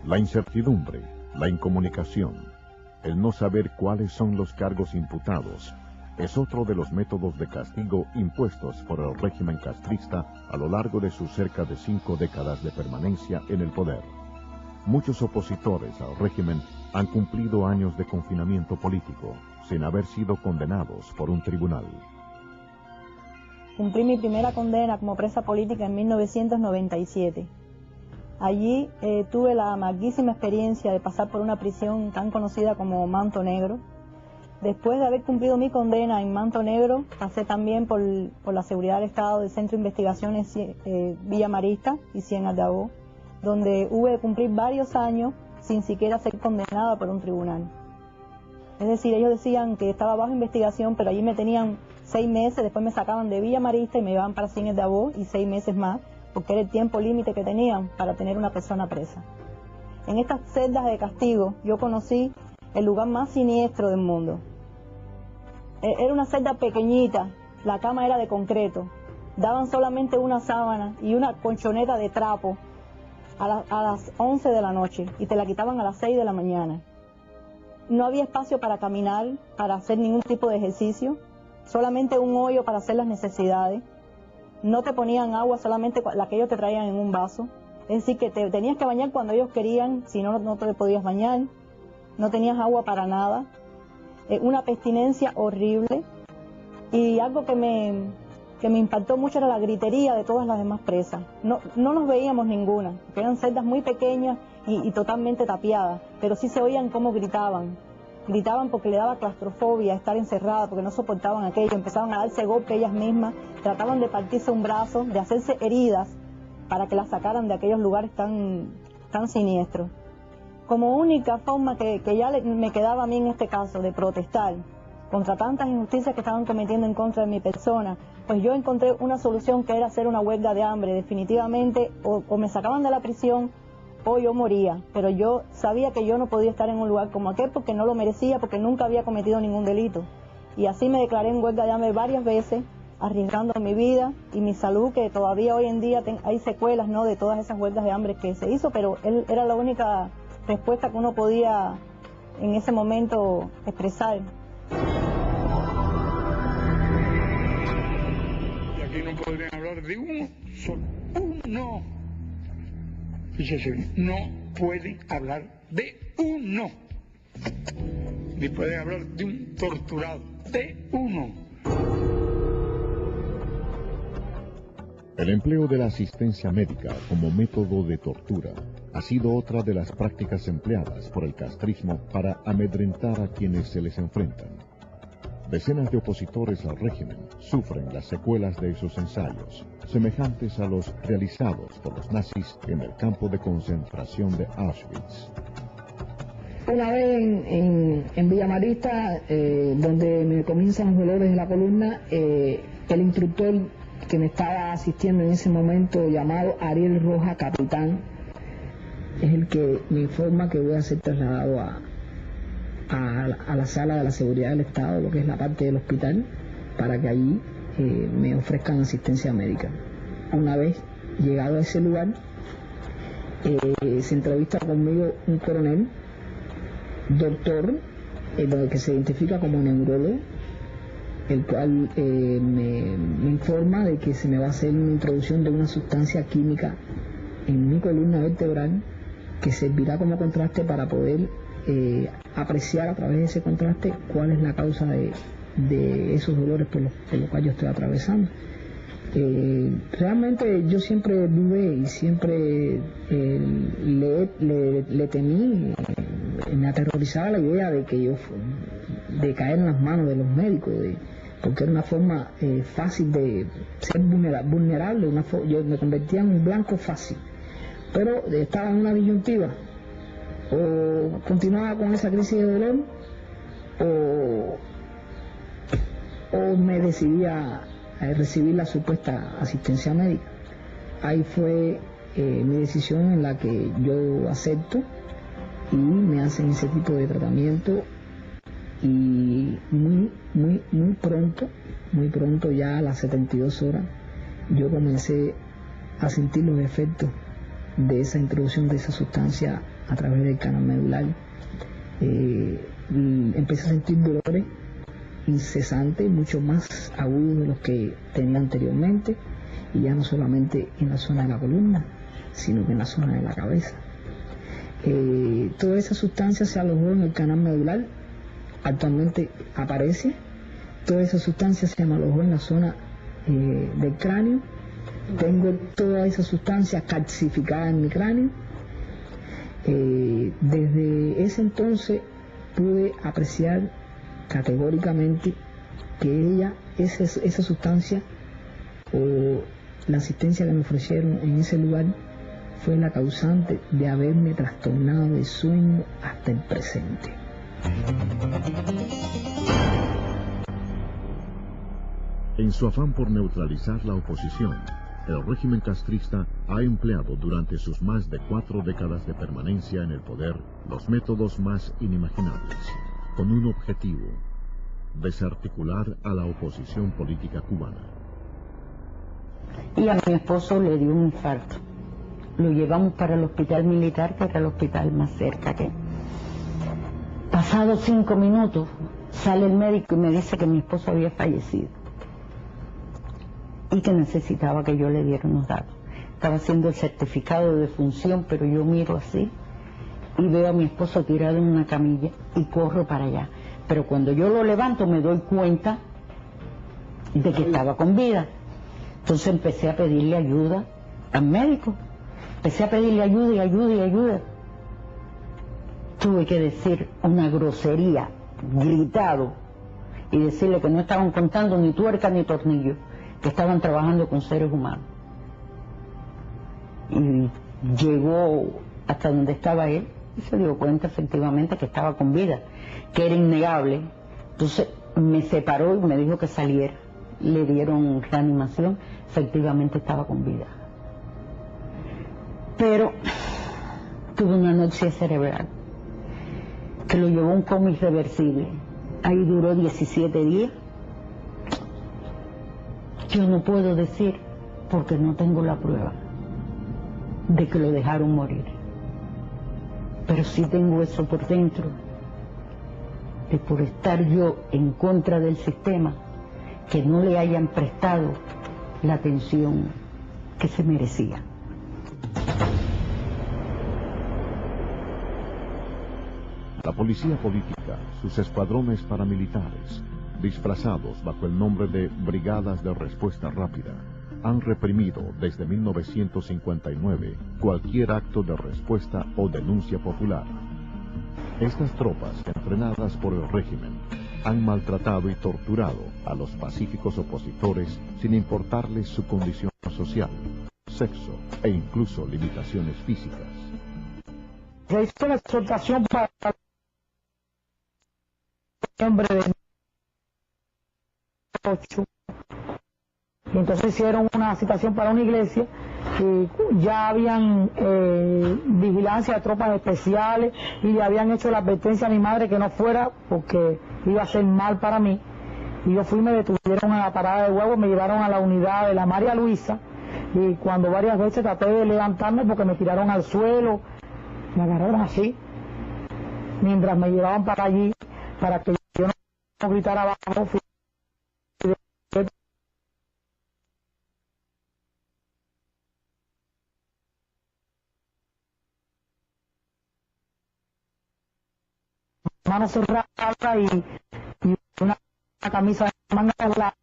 La incertidumbre, la incomunicación, el no saber cuáles son los cargos imputados, es otro de los métodos de castigo impuestos por el régimen castrista a lo largo de sus cerca de 5 décadas de permanencia en el poder. Muchos opositores al régimen han cumplido años de confinamiento político, sin haber sido condenados por un tribunal. Cumplí mi primera condena como presa política en 1997. Allí tuve la amarguísima experiencia de pasar por una prisión tan conocida como Manto Negro. Después de haber cumplido mi condena en Manto Negro, pasé también por la seguridad del Estado del Centro de Investigaciones Villa Marista y Ciénaga de Agó, donde hubo de cumplir varios años sin siquiera ser condenada por un tribunal. Es decir, ellos decían que estaba bajo investigación, pero allí me tenían 6 meses, después me sacaban de Villa Marista y me llevaban para Ciénaga de Agó y 6 meses más, porque era el tiempo límite que tenían para tener una persona presa. En estas celdas de castigo yo conocí el lugar más siniestro del mundo. Era una celda pequeñita, la cama era de concreto, daban solamente una sábana y una colchoneta de trapo a las 11 de la noche y te la quitaban a las 6 de la mañana. No había espacio para caminar, para hacer ningún tipo de ejercicio, solamente un hoyo para hacer las necesidades. No te ponían agua, solamente la que ellos te traían en un vaso. Es decir, que te tenías que bañar cuando ellos querían, si no, no te podías bañar. No tenías agua para nada. Una abstinencia horrible. Y algo que me impactó mucho era la gritería de todas las demás presas. No nos veíamos ninguna, porque eran celdas muy pequeñas y totalmente tapiadas, pero sí se oían cómo gritaban. Gritaban porque le daba claustrofobia estar encerrada, porque no soportaban aquello, empezaban a darse golpes ellas mismas, trataban de partirse un brazo, de hacerse heridas para que las sacaran de aquellos lugares tan siniestros. Como única forma que ya me quedaba a mí en este caso de protestar contra tantas injusticias que estaban cometiendo en contra de mi persona, pues yo encontré una solución que era hacer una huelga de hambre. Definitivamente o me sacaban de la prisión o yo moría, pero yo sabía que yo no podía estar en un lugar como aquel porque no lo merecía, porque nunca había cometido ningún delito. Y así me declaré en huelga de hambre varias veces, arriesgando mi vida y mi salud, que todavía hoy en día hay secuelas, ¿no?, de todas esas huelgas de hambre que se hizo, pero era la única respuesta que uno podía en ese momento expresar. Y aquí no podrían hablar de uno solo. Uno. Fíjese, no pueden hablar de uno. Ni pueden hablar de un torturado. De uno. El empleo de la asistencia médica como método de tortura ha sido otra de las prácticas empleadas por el castrismo para amedrentar a quienes se les enfrentan. Decenas de opositores al régimen sufren las secuelas de esos ensayos, semejantes a los realizados por los nazis en el campo de concentración de Auschwitz. Una vez en Villa Marista, donde me comienzan los dolores de la columna, el instructor que me estaba asistiendo en ese momento, llamado Ariel Roja, capitán, es el que me informa que voy a ser trasladado a la sala de la seguridad del Estado, lo que es la parte del hospital, para que allí me ofrezcan asistencia médica. Una vez llegado a ese lugar, se entrevista conmigo un coronel, doctor, que se identifica como neurólogo, el cual me informa de que se me va a hacer una introducción de una sustancia química en mi columna vertebral que servirá como contraste para poder apreciar a través de ese contraste cuál es la causa de esos dolores por los cuales yo estoy atravesando. Realmente yo siempre dudé y siempre le temí, me aterrorizaba la idea de que de caer en las manos de los médicos, porque era una forma fácil de ser vulnerable, yo me convertía en un blanco fácil, pero estaba en una disyuntiva: o continuaba con esa crisis de dolor o me decidía a recibir la supuesta asistencia médica. Ahí fue mi decisión, en la que yo acepto y me hacen ese tipo de tratamiento, y muy pronto, ya a las 72 horas, yo comencé a sentir los efectos de esa introducción de esa sustancia a través del canal medular. Empecé a sentir dolores incesantes, mucho más agudos de los que tenía anteriormente, y ya no solamente en la zona de la columna, sino que en la zona de la cabeza. Toda esa sustancia se alojó en el canal medular, actualmente aparece. Toda esa sustancia se me alojó en la zona del cráneo. Tengo toda esa sustancia calcificada en mi cráneo. Desde ese entonces pude apreciar categóricamente que esa sustancia o la asistencia que me ofrecieron en ese lugar fue la causante de haberme trastornado el sueño hasta el presente. En su afán por neutralizar la oposición, el régimen castrista ha empleado durante sus más de 4 décadas de permanencia en el poder los métodos más inimaginables, con un objetivo: desarticular a la oposición política cubana. Y a mi esposo le dio un infarto. Lo llevamos para el hospital militar, que era el hospital más cerca que... Pasados 5 minutos, sale el médico y me dice que mi esposo había fallecido y que necesitaba que yo le diera unos datos. Estaba haciendo el certificado de defunción, pero yo miro así y veo a mi esposo tirado en una camilla y corro para allá. Pero cuando yo lo levanto me doy cuenta de que estaba con vida. Entonces empecé a pedirle ayuda al médico. Empecé a pedirle ayuda y ayuda y ayuda. Tuve que decir una grosería, gritado, y decirle que no estaban contando ni tuerca ni tornillo, que estaban trabajando con seres humanos. Y llegó hasta donde estaba él y se dio cuenta efectivamente que estaba con vida, que era innegable. Entonces me separó y me dijo que saliera. Le dieron reanimación, efectivamente estaba con vida. Pero tuvo una anoxia cerebral que lo llevó a un coma irreversible. Ahí duró 17 días. Yo no puedo decir, porque no tengo la prueba de que lo dejaron morir. Pero sí tengo eso por dentro, de por estar yo en contra del sistema, que no le hayan prestado la atención que se merecía. La policía política, sus escuadrones paramilitares, disfrazados bajo el nombre de Brigadas de Respuesta Rápida, han reprimido desde 1959 cualquier acto de respuesta o denuncia popular. Estas tropas, entrenadas por el régimen, han maltratado y torturado a los pacíficos opositores sin importarles su condición social, sexo e incluso limitaciones físicas. Se hizo una exhortación para noviembre de 8, y entonces hicieron una citación para una iglesia y ya habían vigilancia de tropas especiales y le habían hecho la advertencia a mi madre que no fuera porque iba a ser mal para mí. Y yo fui, me detuvieron en la parada de huevos, me llevaron a la unidad de la María Luisa, y cuando varias veces traté de levantarme porque me tiraron al suelo, me agarraron así mientras me llevaban para allí para que yo no gritara abajo. Mano cerrada y una camisa de manga larga.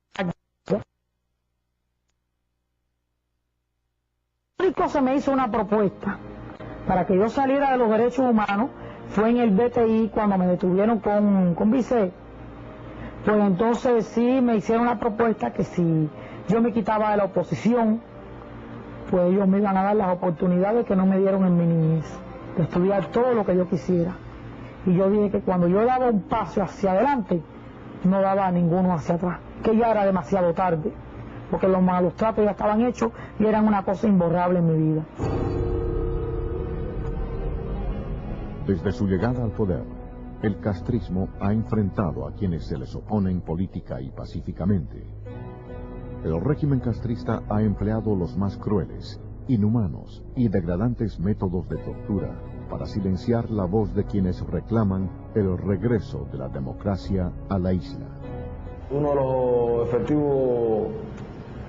Se me hizo una propuesta para que yo saliera de los derechos humanos, fue en el BTI cuando me detuvieron con Vicé. Pues entonces sí me hicieron la propuesta que si yo me quitaba de la oposición, pues ellos me iban a dar las oportunidades que no me dieron en mi niñez, de estudiar todo lo que yo quisiera. Y yo dije que cuando yo daba un paso hacia adelante, no daba ninguno hacia atrás, que ya era demasiado tarde, porque los malos tratos ya estaban hechos y eran una cosa imborrable en mi vida. Desde su llegada al poder, el castrismo ha enfrentado a quienes se les oponen política y pacíficamente. El régimen castrista ha empleado los más crueles, inhumanos y degradantes métodos de tortura para silenciar la voz de quienes reclaman el regreso de la democracia a la isla. Uno de los efectivos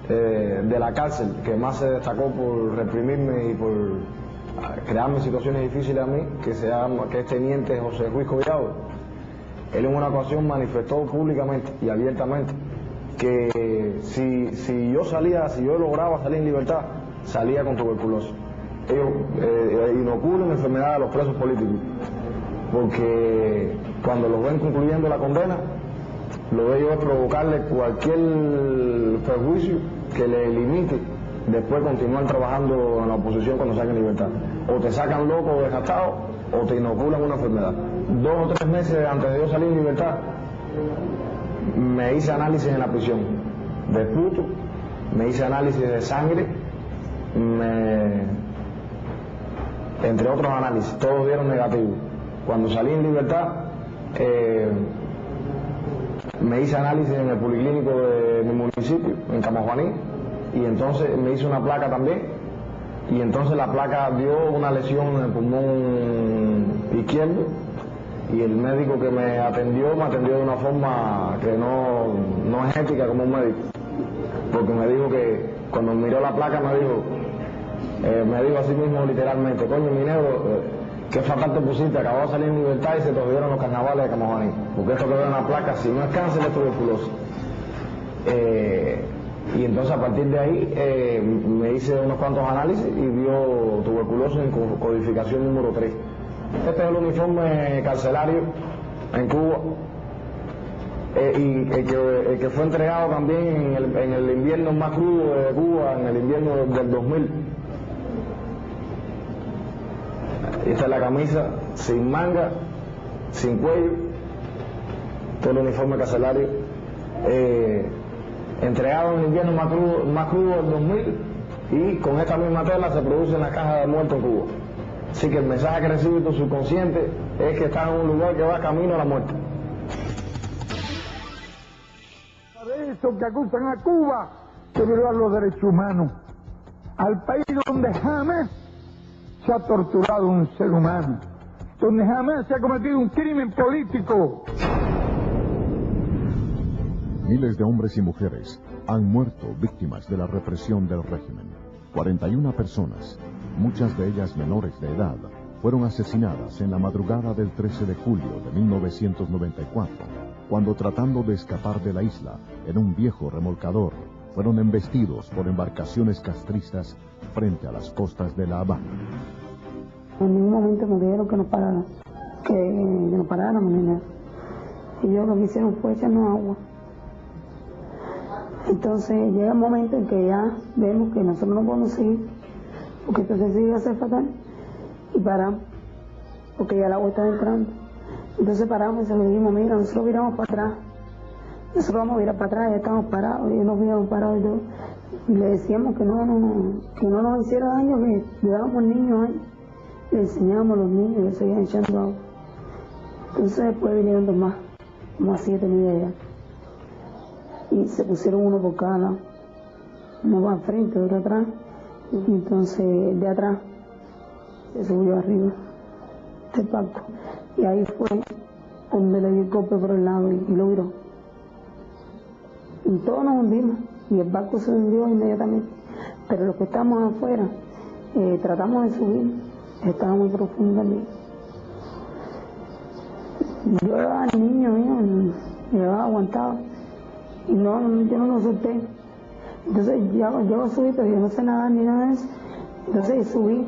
de la cárcel que más se destacó por reprimirme y por crearme situaciones difíciles a mí, que es teniente José Ruiz Collado. Él en una ocasión manifestó públicamente y abiertamente que si yo lograba salir en libertad, salía con tuberculosis. Ellos inoculan enfermedades a los presos políticos, porque cuando los ven concluyendo la condena, lo de ellos es provocarle cualquier perjuicio que le limite después continuar trabajando en la oposición cuando salgan en libertad. O te sacan loco o desgastado, o te inoculan una enfermedad. 2 o 3 meses antes de yo salir en libertad, me hice análisis en la prisión de puto, me hice análisis de sangre, entre otros análisis, todos dieron negativo. Cuando salí en libertad, me hice análisis en el policlínico de mi municipio, en Camajuaní, y entonces me hice una placa también, y entonces la placa dio una lesión en el pulmón izquierdo, y el médico que me atendió de una forma que no es ética como un médico, porque me dijo que cuando miró la placa me dijo así mismo literalmente: coño, mi negro, qué fatal te pusiste, acabó de salir en libertad y se te olvidaron los carnavales de Camajuaní, porque esto que veo en la placa, si no es cáncer, es tuberculosis. Y entonces a partir de ahí me hice unos cuantos análisis y dio tuberculosis en codificación número 3. Este es el uniforme carcelario en Cuba, y el que fue entregado también en el invierno más crudo de Cuba, en el invierno del 2000. Esta es la camisa sin manga, sin cuello, todo el uniforme carcelario, entregado en el invierno más crudo del 2000, y con esta misma tela se produce en la caja de muertos en Cuba. Así que el mensaje que recibe tu subconsciente es que estás en un lugar que va camino a la muerte. De eso que acusan a Cuba de violar los derechos humanos, al país donde jamás se ha torturado un ser humano, donde jamás se ha cometido un crimen político. Miles de hombres y mujeres han muerto víctimas de la represión del régimen. 41 personas, muchas de ellas menores de edad, fueron asesinadas en la madrugada del 13 de julio de 1994, cuando tratando de escapar de la isla en un viejo remolcador, fueron embestidos por embarcaciones castristas frente a las costas de La Habana. En ningún momento me dijeron que nos paráramos, ni nada. Y ellos lo que hicieron fue echarnos agua. Entonces llega un momento en que ya vemos que nosotros no podemos seguir, porque entonces sí iba a ser fatal, y paramos, porque ya el agua estaba entrando. Entonces paramos y se lo dijimos: mira, nosotros viramos para atrás, nosotros vamos a virar para atrás, ya estamos parados, y ellos nos vieron parados y todo. Y le decíamos que no nos hiciera daño, que llevábamos niños ahí, le enseñábamos a los niños que seguían echando agua. Entonces después vinieron 2 más, como a 7 niños allá, y se pusieron uno por cada lado, uno va al frente, otro atrás, y entonces de atrás se subió arriba del barco, y ahí fue donde le dio el golpe por el lado y lo viró. Y todos nos hundimos, y el barco se hundió inmediatamente, pero los que estábamos afuera tratamos de subir, estaba muy profundo también. Yo llevaba al niño mío, llevaba aguantado, y yo no lo solté. Entonces yo subí, pero yo no sé nadar ni nada de eso. Entonces subí,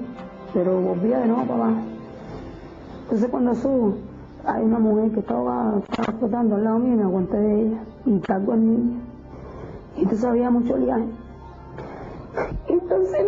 pero volvía de nuevo para abajo. Entonces cuando subo, hay una mujer que estaba flotando al lado mío, y me aguanté de ella y cargo al niño. Y entonces había mucho oleaje. Entonces